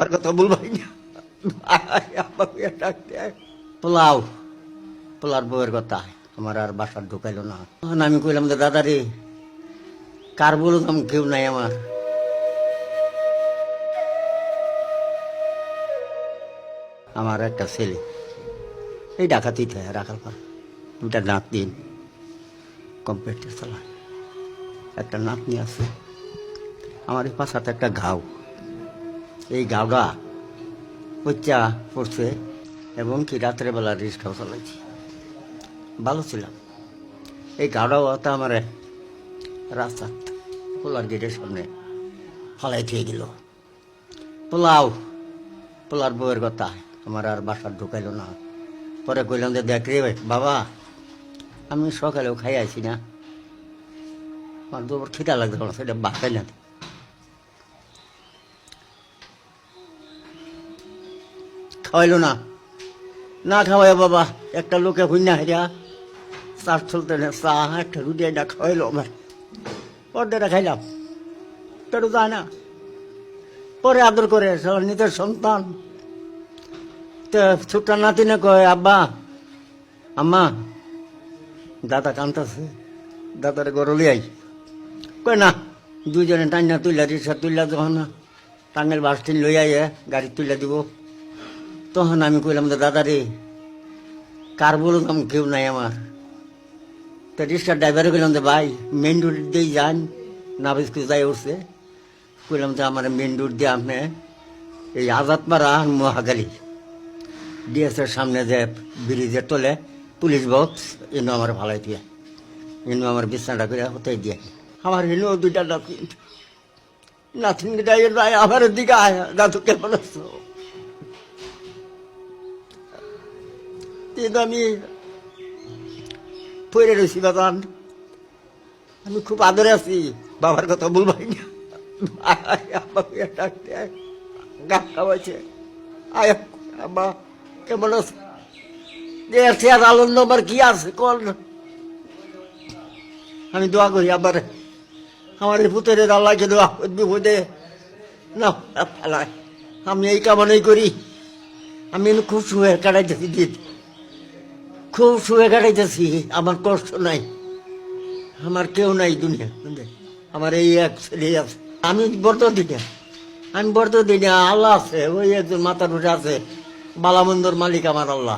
আর কথা বলবাই না। পোলাও পোলার বউয়ের কথা আমার আর বাসার ঢুকাইলো না। তখন আমি কইলাম যে দাদা রে, কার বলতাম কেউ নাই আমার। আমার একটা ছেলে এই ডাকাতি থাকে রাখার পর দুটা নাতনি কম্পিউটার চালায়, একটা নাতনি আছে। আমার এই পাশাতে একটা ঘাও, এই ঘাওটা পচা পড়ছে এবং কি রাত্রেবেলা রিক্সাও চালাইছি, ভালো ছিলাম। এই ঘাওটাও তো আমার রাস্তা পোলার গেটের সামনে ফালাই দিয়ে গেল। পোলাও পোলার বউয়ের কথা আমার আর বাসার ঢুকাইলো না। পরে কইলাম যে দেখ রে বাবা, আমি সকালেও খাই আছি না, আমার দুপুর খিদা লাগতো না, সেটা বাসায় না। খাওয়াইলো না, না খাওয়াই বাবা একটা লোকে হুইনা হেরা চার চলতে না, চা একটা রুটি একটা খাওয়াইলো আমার, পর্দাটা খাইলাম, পেটও যায় না। পরে আদর করে নিজের সন্তান তো ছোট্ট নাতিনে কয় আব্বা আম্মা দাদা কান্তাছে, দাদার গরলি আই কয় না। দুইজনে টাইনা তুইলা রিক্সা তুইলা যখন টাঙ্গেল বাস স্ট্যান্ড লই আইয়ে গাড়ি তুইলা দিব, তখন আমি কইলাম যে দাদা রে, কার বলতাম কেউ নাই আমার। তো রিক্সার ড্রাইভারে কইলাম যে ভাই মেন রোড দিয়েই যান, নাবিস্কু যাই উঠছে। কইলাম যে আমার মেন রোড দিয়ে আপনি এই আজাদপাড়া মহাখালী ডিএসের সামনে যে ব্রিজের তলে পুলিশ বক্স এনে আমার ভালাই দিয়ে, এনে আমার বিছানাটা করে হতে দিয়ে আমার এনে দুইটা নাথিন রায় আমার দিকে আয় দাদু কেমন আছো। কিন্তু আমি পড়ে রয়েছি বাবান, আমি খুব আদরে আছি, বাবার কথা বলবাই না। গা খাওয়াইছে আয় আব্বা কেমন আছে, আর আনন্দ আমার কি আছে কল। আমি দোয়া করি আবার আমার এই পুতের আল্লাহকে দোয়া বিপদে না ফেলায়, আমি এই কামনাই করি। আমি খুব সুখে কাটাইতেছি দিন, খুব সুখে কাটাইতেছি, আমার কষ্ট নাই, আমার কেউ নাই দুনিয়া, আমার এই এক ছেলে আছে। আমি বর্ত দিনে আল্লাহ আছে, ওই একজন মাথার উঠে আছে, বালামন্দর মালিক আমার আল্লাহ।